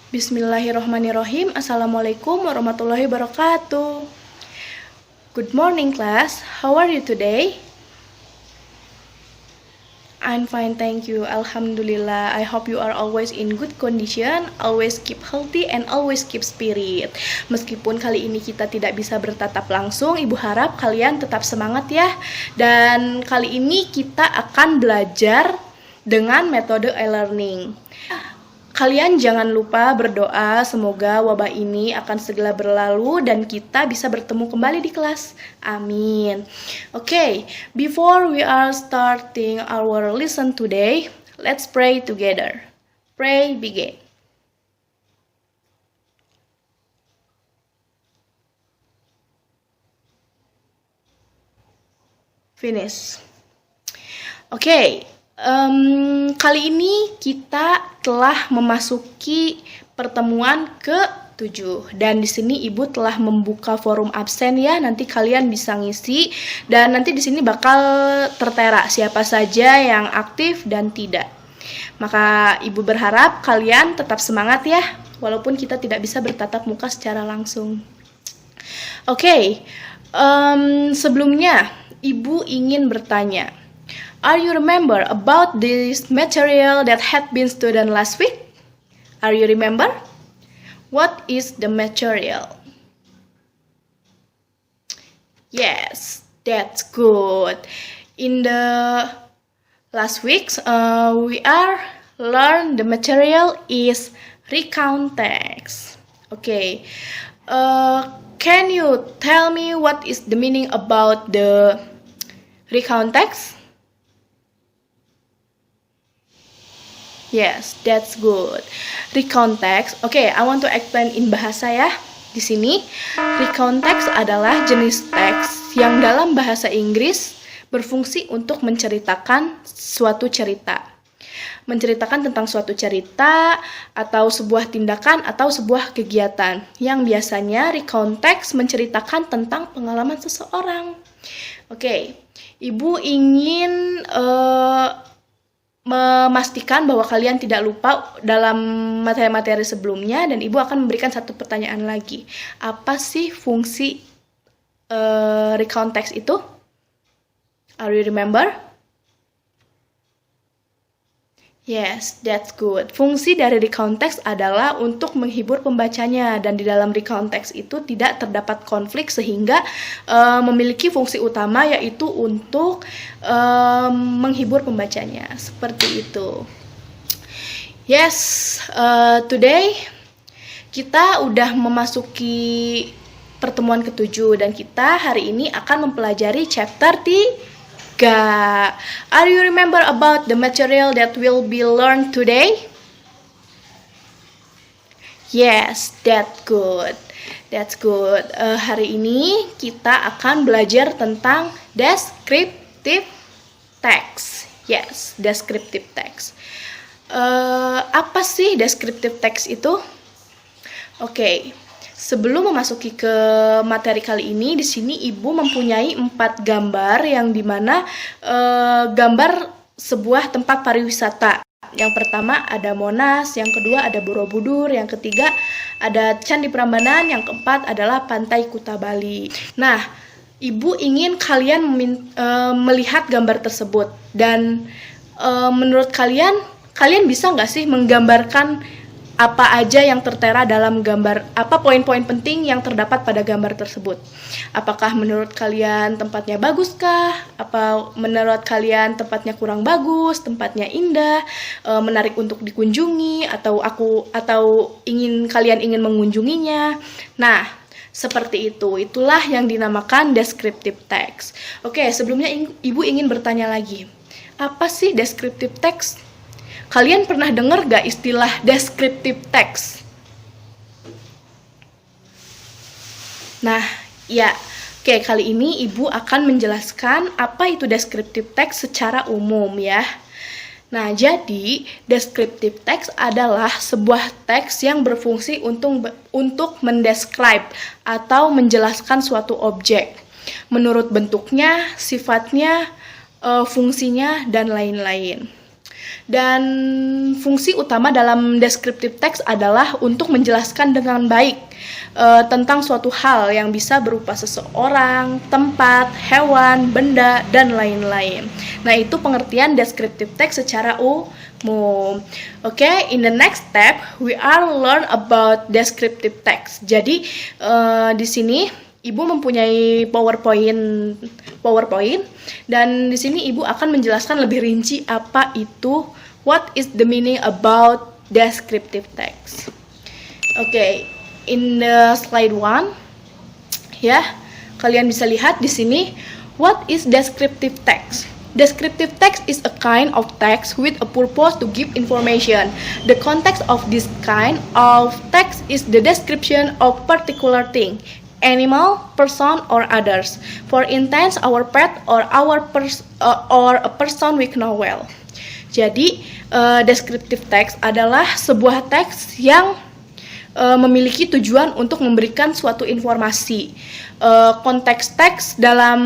Bismillahirrahmanirrahim. Assalamualaikum warahmatullahi wabarakatuh. Good morning class. How are you today? I'm fine, thank you. Alhamdulillah. I hope you are always in good condition, always keep healthy and always keep spirit. Meskipun kali ini kita tidak bisa bertatap langsung, Ibu harap kalian tetap semangat ya. Dan kali ini kita akan belajar dengan metode e-learning. Kalian jangan lupa berdoa semoga wabah ini akan segera berlalu dan kita bisa bertemu kembali di kelas. Amin. Okay, before we are starting our lesson today, let's pray together. Pray begin. Finish. Okay. Kali ini kita telah memasuki pertemuan ke-7 dan di sini Ibu telah membuka forum absen ya. Nanti kalian bisa ngisi dan nanti di sini bakal tertera siapa saja yang aktif dan tidak. Maka Ibu berharap kalian tetap semangat ya, walaupun kita tidak bisa bertatap muka secara langsung. Oke, sebelumnya Ibu ingin bertanya. Are you remember about this material that had been studied last week? Are you remember? What is the material? Yes, that's good. In the last weeks, we are learn the material is recount text. Okay. Can you tell me what is the meaning about the recount text? Yes, that's good. Recount text. Okay, I want to explain in bahasa ya. Di sini, recount text adalah jenis teks yang dalam bahasa Inggris berfungsi untuk menceritakan suatu cerita. Menceritakan tentang suatu cerita atau sebuah tindakan atau sebuah kegiatan yang biasanya recount text menceritakan tentang pengalaman seseorang. Oke, Ibu ingin memastikan bahwa kalian tidak lupa dalam materi-materi sebelumnya dan Ibu akan memberikan satu pertanyaan lagi. Apa sih fungsi recount text itu? Are you remember? Yes, that's good. Fungsi dari recount text adalah untuk menghibur pembacanya dan di dalam recount text itu tidak terdapat konflik sehingga memiliki fungsi utama yaitu untuk menghibur pembacanya. Seperti itu. Yes, today kita udah memasuki pertemuan ke-7 dan kita hari ini akan mempelajari chapter 3. Are you remember about the material that will be learned today? Yes, that's good. That's good. Hari ini kita akan belajar tentang descriptive text. Yes, descriptive text. Apa sih descriptive text itu? Oke. Sebelum memasuki ke materi kali ini, di sini Ibu mempunyai 4 gambar yang dimana gambar sebuah tempat pariwisata. Yang pertama ada Monas, yang kedua ada Borobudur, yang ketiga ada Candi Prambanan, yang keempat adalah Pantai Kuta Bali. Nah, Ibu ingin kalian melihat gambar tersebut dan menurut kalian bisa nggak sih menggambarkan apa aja yang tertera dalam gambar, apa poin-poin penting yang terdapat pada gambar tersebut. Apakah menurut kalian tempatnya baguskah? Apa menurut kalian tempatnya kurang bagus, tempatnya indah, menarik untuk dikunjungi, atau kalian ingin mengunjunginya? Nah, seperti itu. Itulah yang dinamakan descriptive text. Oke, sebelumnya Ibu ingin bertanya lagi. Apa sih descriptive text? Kalian pernah dengar gak istilah descriptive text? Nah, ya. Oke, kali ini Ibu akan menjelaskan apa itu descriptive text secara umum ya. Nah, jadi descriptive text adalah sebuah teks yang berfungsi untuk mendescribe atau menjelaskan suatu objek menurut bentuknya, sifatnya, fungsinya, dan lain-lain. Dan fungsi utama dalam descriptive text adalah untuk menjelaskan dengan baik tentang suatu hal yang bisa berupa seseorang, tempat, hewan, benda, dan lain-lain. Nah, itu pengertian descriptive text secara umum. Oke, in the next step we are learn about descriptive text. Jadi di sini Ibu mempunyai PowerPoint dan di sini Ibu akan menjelaskan lebih rinci apa itu, what is the meaning about descriptive text. Oke, in the slide 1 ya, kalian bisa lihat di sini what is descriptive text. Descriptive text is a kind of text with a purpose to give information. The context of this kind of text is the description of particular thing, animal, person, or others. For instance, our pet or or a person we know well. Jadi, descriptive text adalah sebuah teks yang memiliki tujuan untuk memberikan suatu informasi. Konteks teks dalam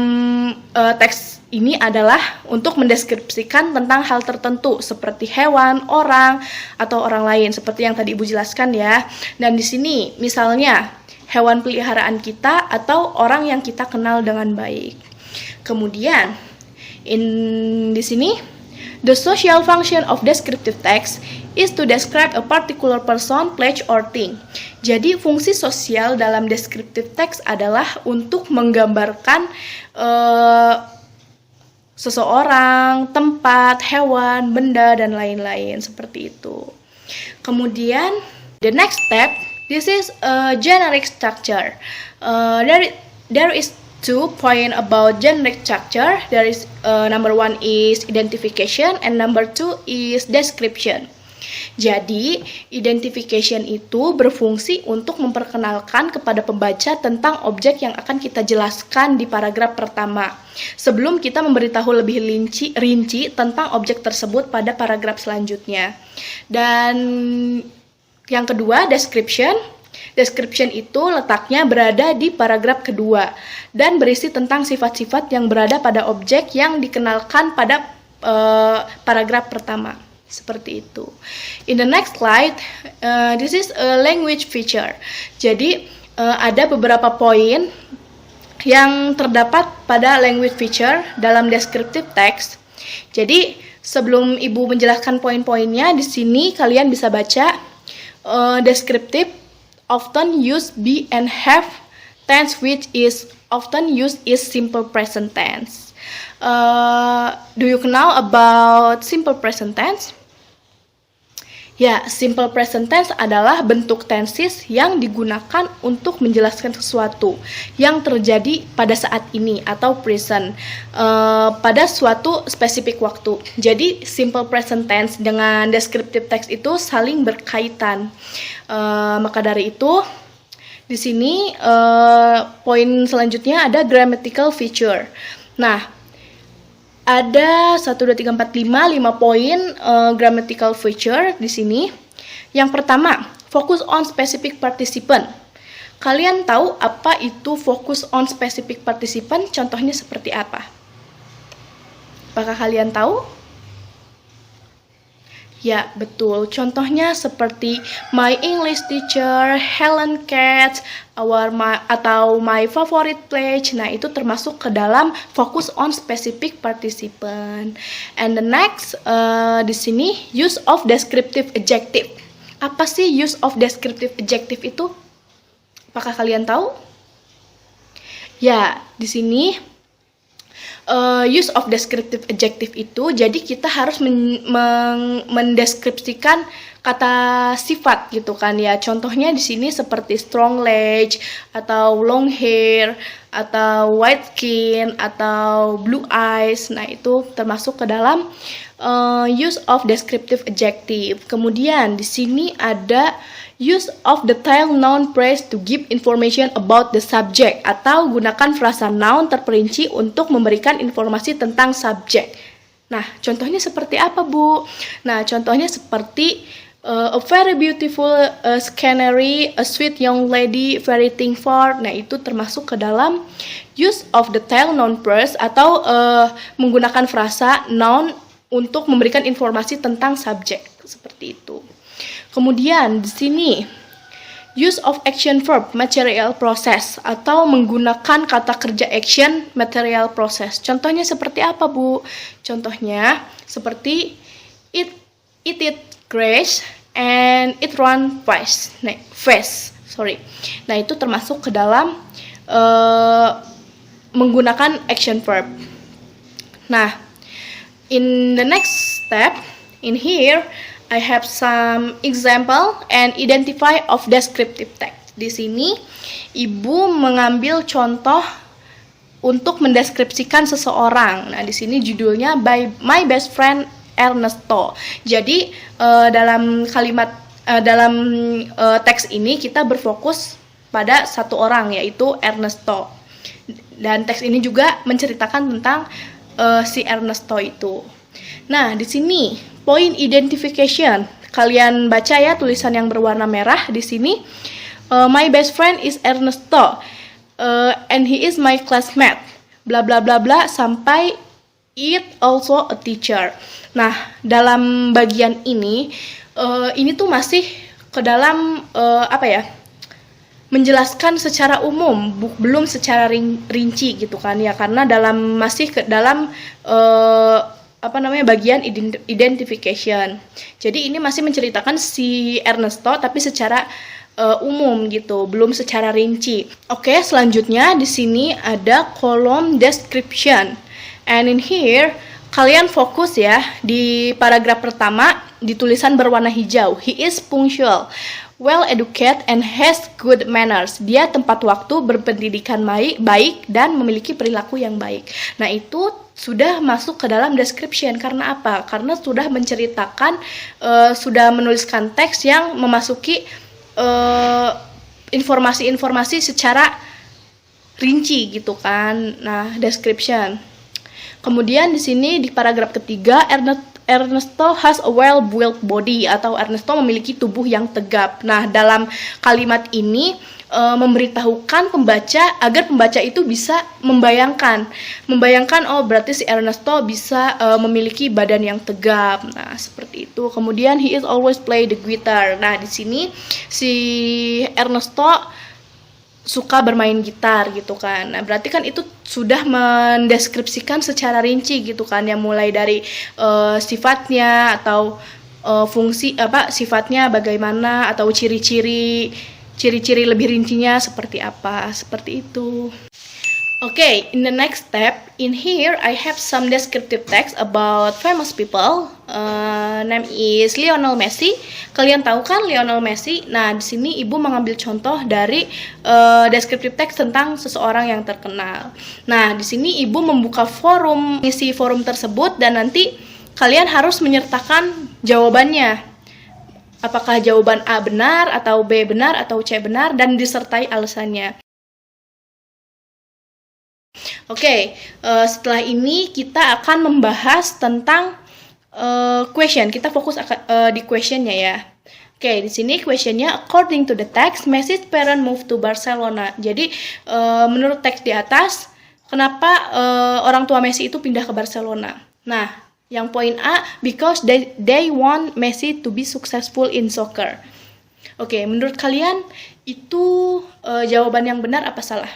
teks ini adalah untuk mendeskripsikan tentang hal tertentu seperti hewan, orang, atau orang lain seperti yang tadi Ibu jelaskan ya. Dan di sini misalnya hewan peliharaan kita atau orang yang kita kenal dengan baik. Kemudian di sini the social function of descriptive text is to describe a particular person, place, or thing. Jadi fungsi sosial dalam descriptive text adalah untuk menggambarkan seseorang, tempat, hewan, benda, dan lain-lain seperti itu. Kemudian the next step, this is a generic structure. There is 2 points about generic structure. There is number 1 is identification and number 2 is description. Jadi, identification itu berfungsi untuk memperkenalkan kepada pembaca tentang objek yang akan kita jelaskan di paragraf pertama, sebelum kita memberitahu lebih rinci tentang objek tersebut pada paragraf selanjutnya. Dan yang kedua, description. Description itu letaknya berada di paragraf kedua dan berisi tentang sifat-sifat yang berada pada objek yang dikenalkan pada paragraf pertama. Seperti itu. In the next slide, this is a language feature. Jadi, ada beberapa poin yang terdapat pada language feature dalam descriptive text. Jadi, sebelum Ibu menjelaskan poin-poinnya, di sini kalian bisa baca descriptive often use be and have tense, which is often used is simple present tense. Do you know about simple present tense? Ya, simple present tense adalah bentuk tenses yang digunakan untuk menjelaskan sesuatu yang terjadi pada saat ini atau present pada suatu spesifik waktu. Jadi, simple present tense dengan descriptive text itu saling berkaitan. Maka dari itu, di sini poin selanjutnya ada grammatical feature. Nah, ada 1, 2, 3, 4, 5 poin grammatical feature di sini. Yang pertama, focus on specific participant. Kalian tahu apa itu focus on specific participant? Contohnya seperti apa? Apakah kalian tahu? Ya, betul. Contohnya seperti my English teacher, Helen Katz, atau my favorite place. Nah, itu termasuk ke dalam focus on specific participant. And the next, di sini use of descriptive adjective. Apa sih use of descriptive adjective itu? Apakah kalian tahu? Ya, di sini use of descriptive adjective itu, jadi kita harus mendeskripsikan kata sifat gitu kan ya. Contohnya di sini seperti strong legs atau long hair atau white skin atau blue eyes. Nah, itu termasuk ke dalam use of descriptive adjective. Kemudian di sini ada use of detailed noun phrase to give information about the subject, atau gunakan frasa noun terperinci untuk memberikan informasi tentang subjek. Nah, contohnya seperti apa, Bu? Nah, contohnya seperti a very beautiful scenery, a sweet young lady, very thankful. Nah, itu termasuk ke dalam use of detailed noun phrase atau menggunakan frasa noun untuk memberikan informasi tentang subjek, seperti itu. Kemudian di sini use of action verb material process atau menggunakan kata kerja action material process. Contohnya seperti apa, Bu? Contohnya seperti it grace and it run fast. Nah, itu termasuk ke dalam menggunakan action verb. Nah, in the next step, in here, I have some example and identify of descriptive text. Di sini, Ibu mengambil contoh untuk mendeskripsikan seseorang. Nah, di sini judulnya by my best friend Ernesto. Jadi, dalam teks ini kita berfokus pada satu orang, yaitu Ernesto. Dan teks ini juga menceritakan tentang si Ernesto itu. Nah, di sini point identification. Kalian baca ya tulisan yang berwarna merah di sini. My best friend is Ernesto and he is my classmate. Bla bla bla bla sampai it also a teacher. Nah, dalam bagian ini tuh masih ke dalam menjelaskan secara umum, belum secara rinci gitu kan ya, karena masih ke dalam bagian identification. Jadi ini masih menceritakan si Ernesto tapi secara umum gitu, belum secara rinci. Oke, selanjutnya di sini ada kolom description. And in here kalian fokus ya di paragraf pertama di tulisan berwarna hijau. He is punctual, well educated and has good manners. Dia tepat waktu, berpendidikan baik dan memiliki perilaku yang baik. Nah, itu sudah masuk ke dalam description. Karena apa? Karena sudah menceritakan, sudah menuliskan teks yang memasuki informasi-informasi secara rinci gitu kan. Nah, description. Kemudian di sini di paragraf ketiga, Ernesto has a well-built body atau Ernesto memiliki tubuh yang tegap. Nah, dalam kalimat ini memberitahukan pembaca agar pembaca itu bisa membayangkan oh berarti si Ernesto bisa memiliki badan yang tegap. Nah, seperti itu. Kemudian he is always play the guitar. Nah, di sini si Ernesto suka bermain gitar gitu kan. Nah, berarti kan itu sudah mendeskripsikan secara rinci gitu kan, yang mulai dari sifatnya atau sifatnya bagaimana atau ciri-ciri lebih rincinya seperti apa, seperti itu. Okay, in the next step, in here I have some descriptive text about famous people. Name is Lionel Messi. Kalian tahu kan Lionel Messi? Nah, di sini Ibu mengambil contoh dari descriptive text tentang seseorang yang terkenal. Nah, di sini Ibu membuka forum, isi forum tersebut dan nanti kalian harus menyertakan jawabannya. Apakah jawaban A benar atau B benar atau C benar dan disertai alasannya. Oke, setelah ini kita akan membahas tentang question. Kita fokus di questionnya ya. Oke, di sini questionnya according to the text, Messi's parent moved to Barcelona. Jadi menurut teks di atas, kenapa orang tua Messi itu pindah ke Barcelona? Nah, yang poin A, because they want Messi to be successful in soccer. Oke, menurut kalian itu jawaban yang benar apa salah?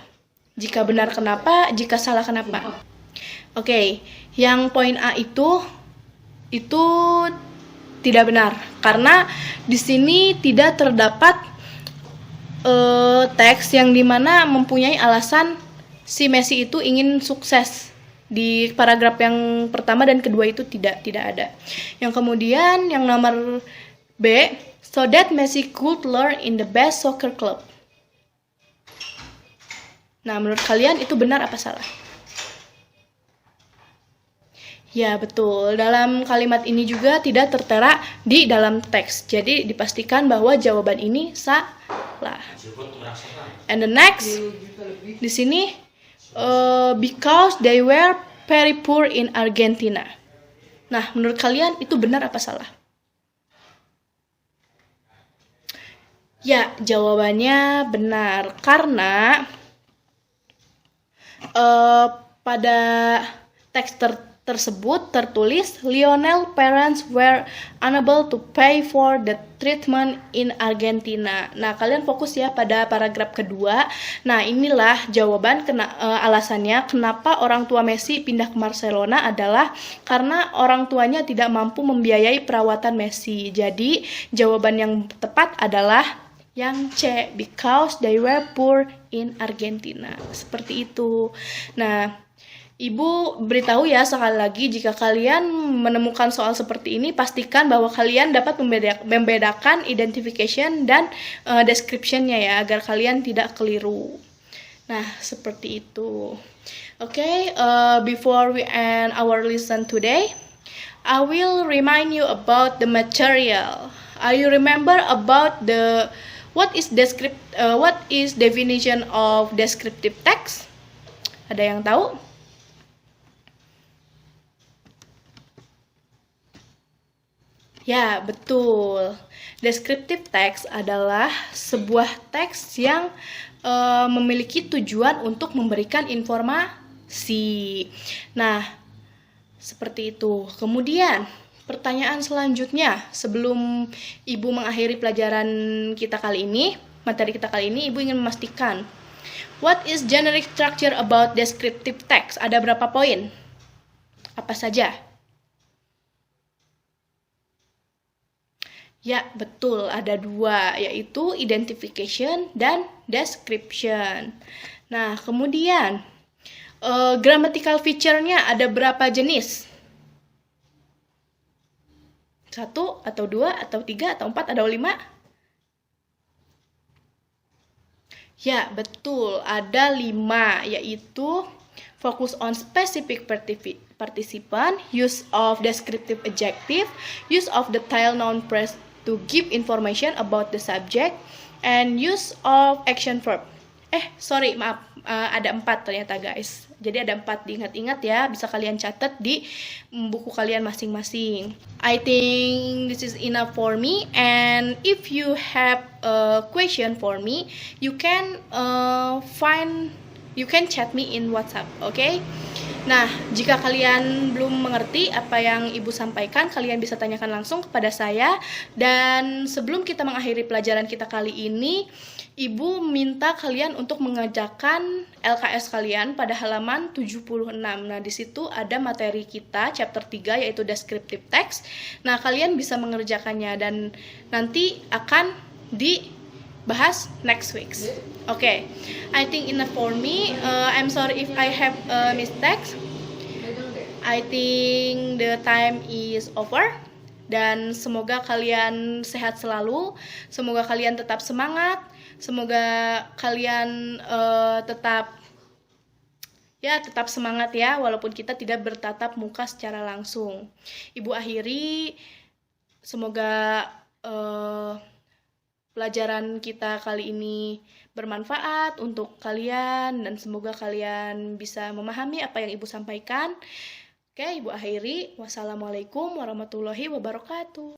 Jika benar kenapa, jika salah kenapa? Oke, yang poin A itu tidak benar karena di sini tidak terdapat teks yang dimana mempunyai alasan si Messi itu ingin sukses. Di paragraf yang pertama dan kedua itu tidak ada. Yang kemudian yang nomor B, so that Messi could learn in the best soccer club. Nah, menurut kalian itu benar apa salah? Ya, betul. Dalam kalimat ini juga tidak tertera di dalam teks. Jadi, dipastikan bahwa jawaban ini salah. And the next, di sini, because they were very poor in Argentina. Nah, menurut kalian itu benar apa salah? Ya, jawabannya benar. Karena pada teks tersebut tertulis Lionel parents were unable to pay for the treatment in Argentina. Nah, kalian fokus ya pada paragraf kedua. Nah, inilah jawaban alasannya kenapa orang tua Messi pindah ke Barcelona adalah karena orang tuanya tidak mampu membiayai perawatan Messi. Jadi, jawaban yang tepat adalah yang C, because they were poor in Argentina. Seperti itu. Nah, Ibu beritahu ya sekali lagi, jika kalian menemukan soal seperti ini, pastikan bahwa kalian dapat membedakan identification dan description-nya ya, agar kalian tidak keliru. Nah, seperti itu. Okay, before we end our lesson today, I will remind you about the material. Are you remember about what is definition of descriptive text? Ada yang tahu? Ya, betul. Descriptive text adalah sebuah teks yang memiliki tujuan untuk memberikan informasi. Nah, seperti itu. Kemudian, pertanyaan selanjutnya, sebelum Ibu mengakhiri pelajaran kita kali ini, materi kita kali ini, Ibu ingin memastikan, what is generic structure about descriptive text? Ada berapa poin? Apa saja? Ya, betul. Ada 2, yaitu identification dan description. Nah, kemudian, grammatical feature-nya ada berapa jenis? 1, atau 2, atau 3, atau 4, atau 5? Ya, betul. Ada 5, yaitu focus on specific participant, use of descriptive adjective, use of the tail noun phrase to give information about the subject, and use of action verb. Maaf, ada 4 ternyata guys. Jadi ada 4, diingat-ingat ya, bisa kalian catat di buku kalian masing-masing. I think this is enough for me, and if you have a question for me, you can chat me in WhatsApp, okay? Nah, jika kalian belum mengerti apa yang Ibu sampaikan, kalian bisa tanyakan langsung kepada saya. Dan sebelum kita mengakhiri pelajaran kita kali ini, Ibu minta kalian untuk mengerjakan LKS kalian pada halaman 76. Nah, di situ ada materi kita, chapter 3, yaitu descriptive text. Nah, kalian bisa mengerjakannya dan nanti akan dibahas next week. Okay, I think enough for me. I'm sorry if I have mistakes. I think the time is over. Dan semoga kalian sehat selalu. Semoga kalian tetap semangat. Semoga kalian tetap semangat ya, walaupun kita tidak bertatap muka secara langsung. Ibu akhiri, semoga pelajaran kita kali ini bermanfaat untuk kalian dan semoga kalian bisa memahami apa yang Ibu sampaikan. Oke, Ibu akhiri. Wassalamualaikum warahmatullahi wabarakatuh.